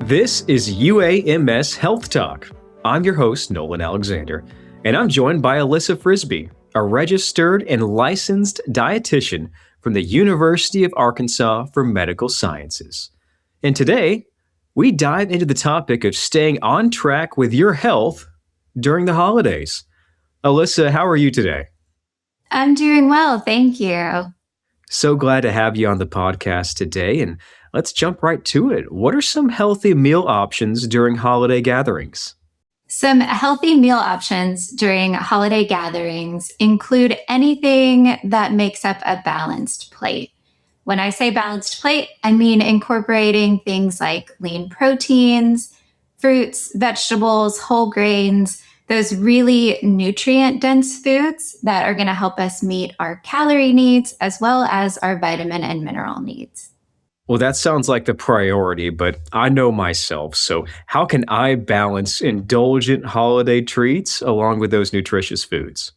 This is UAMS Health Talk. I'm your host, Nolan Alexander, and I'm joined by Alyssa Frisbee, a registered and licensed dietitian from the University of Arkansas for Medical Sciences. And today, we dive into the topic of staying on track with your health during the holidays. Alyssa, how are you today? I'm doing well, thank you. So glad to have you on the podcast today, and let's jump right to it. What are some healthy meal options during holiday gatherings? Some healthy meal options during holiday gatherings include anything that makes up a balanced plate. When I say balanced plate, I mean incorporating things like lean proteins, fruits, vegetables, whole grains, those really nutrient-dense foods that are going to help us meet our calorie needs as well as our vitamin and mineral needs. Well, that sounds like the priority, but I know myself. So, how can I balance indulgent holiday treats along with those nutritious foods?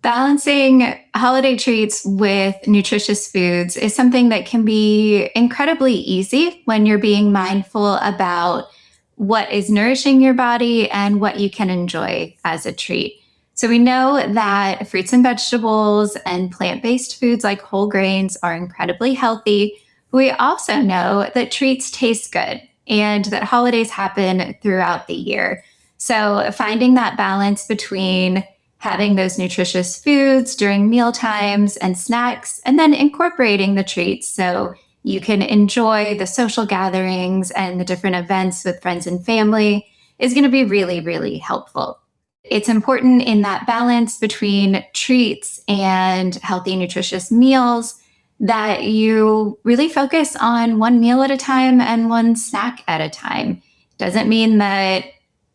Balancing holiday treats with nutritious foods is something that can be incredibly easy when you're being mindful about what is nourishing your body and what you can enjoy as a treat. So we know that fruits and vegetables and plant-based foods like whole grains are incredibly healthy. We also know that treats taste good and that holidays happen throughout the year. So finding that balance between having those nutritious foods during meal times and snacks, and then incorporating the treats so you can enjoy the social gatherings and the different events with friends and family is going to be really, really helpful. It's important in that balance between treats and healthy, nutritious meals that you really focus on one meal at a time and one snack at a time. Doesn't mean that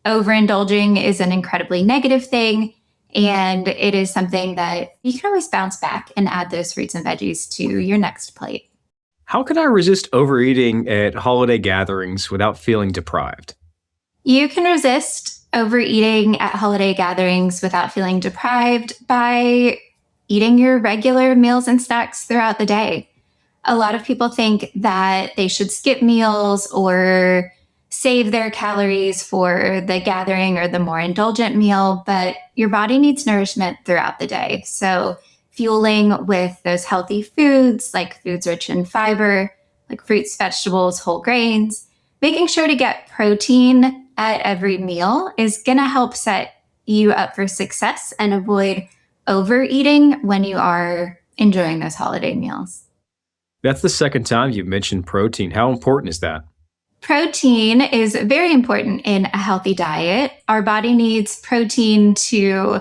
overindulging is an incredibly negative thing. And it is something that you can always bounce back and add those fruits and veggies to your next plate. How can I resist overeating at holiday gatherings without feeling deprived? You can resist overeating at holiday gatherings without feeling deprived by eating your regular meals and snacks throughout the day. A lot of people think that they should skip meals or save their calories for the gathering or the more indulgent meal, but your body needs nourishment throughout the day. So fueling with those healthy foods, like foods rich in fiber, like fruits, vegetables, whole grains, making sure to get protein at every meal is going to help set you up for success and avoid overeating when you are enjoying those holiday meals. That's the second time you've mentioned protein. How important is that? Protein is very important in a healthy diet. Our body needs protein to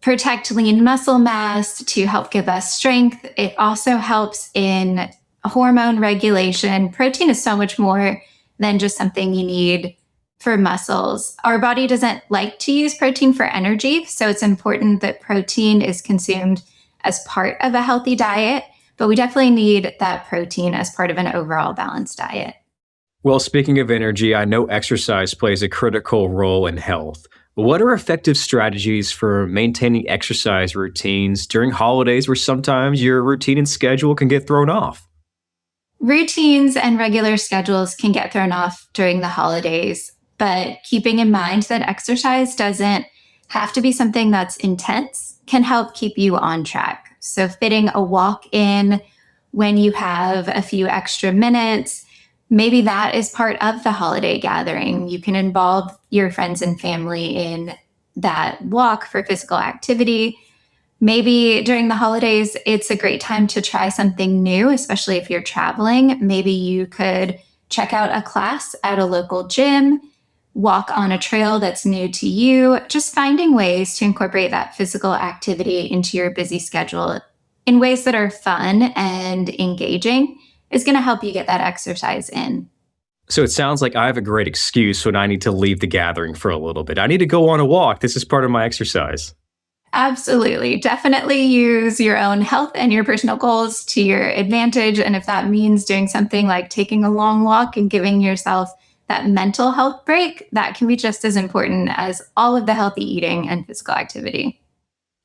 protect lean muscle mass, to help give us strength. It also helps in hormone regulation. Protein is so much more than just something you need for muscles. Our body doesn't like to use protein for energy, so it's important that protein is consumed as part of a healthy diet, but we definitely need that protein as part of an overall balanced diet. Well, speaking of energy, I know exercise plays a critical role in health. What are effective strategies for maintaining exercise routines during holidays where sometimes your routine and schedule can get thrown off? Routines and regular schedules can get thrown off during the holidays, but keeping in mind that exercise doesn't have to be something that's intense can help keep you on track. So fitting a walk in when you have a few extra minutes, maybe that is part of the holiday gathering. You can involve your friends and family in that walk for physical activity. Maybe during the holidays, it's a great time to try something new, especially if you're traveling. Maybe you could check out a class at a local gym, walk on a trail that's new to you, just finding ways to incorporate that physical activity into your busy schedule in ways that are fun and engaging is going to help you get that exercise in. So it sounds like I have a great excuse when I need to leave the gathering for a little bit. I need to go on a walk. This is part of my exercise. Absolutely. Definitely use your own health and your personal goals to your advantage. And if that means doing something like taking a long walk and giving yourself that mental health break, that can be just as important as all of the healthy eating and physical activity.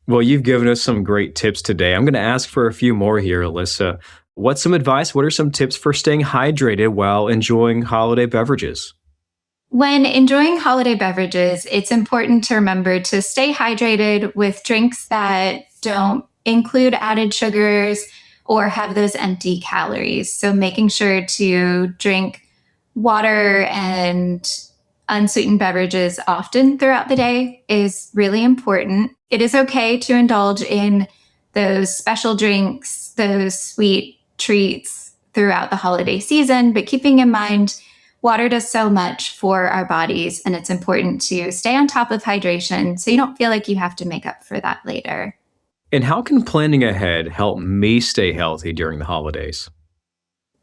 Well, you've given us some great tips today. I'm going to ask for a few more here, Alyssa. What's some advice? What are some tips for staying hydrated while enjoying holiday beverages? When enjoying holiday beverages, it's important to remember to stay hydrated with drinks that don't include added sugars or have those empty calories. So, making sure to drink water and unsweetened beverages often throughout the day is really important. It is okay to indulge in those special drinks, those sweet treats throughout the holiday season, but keeping in mind water does so much for our bodies, and it's important to stay on top of hydration so you don't feel like you have to make up for that later. And how can planning ahead help me stay healthy during the holidays?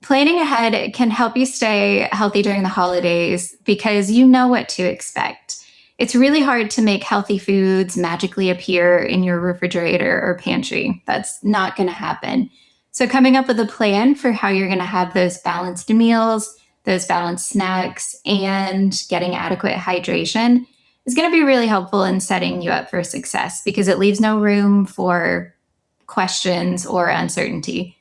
Planning ahead can help you stay healthy during the holidays because you know what to expect. It's really hard to make healthy foods magically appear in your refrigerator or pantry. That's not going to happen. So, coming up with a plan for how you're going to have those balanced meals, those balanced snacks, and getting adequate hydration is going to be really helpful in setting you up for success because it leaves no room for questions or uncertainty.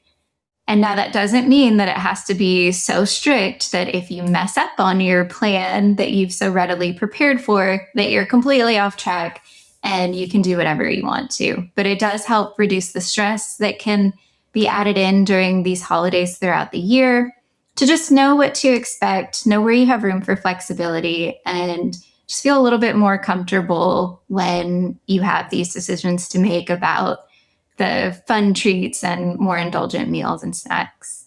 And now that doesn't mean that it has to be so strict that if you mess up on your plan that you've so readily prepared for, that you're completely off track and you can do whatever you want to. But it does help reduce the stress that can be added in during these holidays throughout the year to just know what to expect, know where you have room for flexibility, and just feel a little bit more comfortable when you have these decisions to make about the fun treats and more indulgent meals and snacks.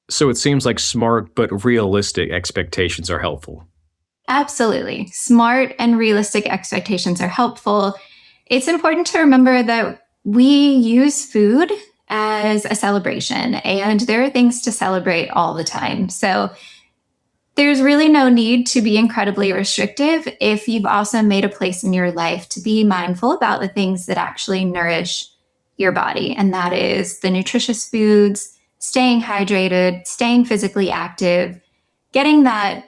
So it seems like smart but realistic expectations are helpful. Absolutely. Smart and realistic expectations are helpful. It's important to remember that we use food as a celebration, and there are things to celebrate all the time. So there's really no need to be incredibly restrictive if you've also made a place in your life to be mindful about the things that actually nourish your body. And that is the nutritious foods, staying hydrated, staying physically active, getting that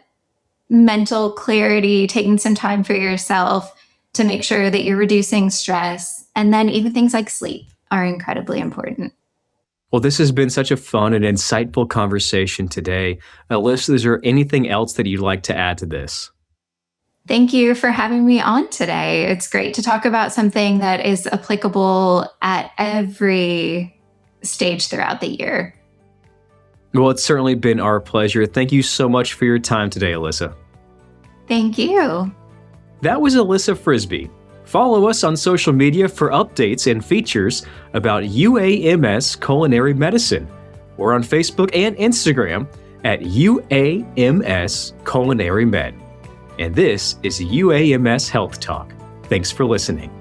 mental clarity, taking some time for yourself to make sure that you're reducing stress. And then even things like sleep are incredibly important. Well, this has been such a fun and insightful conversation today. Alyssa, is there anything else that you'd like to add to this? Thank you for having me on today. It's great to talk about something that is applicable at every stage throughout the year. Well, it's certainly been our pleasure. Thank you so much for your time today, Alyssa. Thank you. That was Alyssa Frisbie. Follow us on social media for updates and features about UAMS culinary medicine. We're on Facebook and Instagram at UAMS Culinary Med. And this is UAMS Health Talk. Thanks for listening.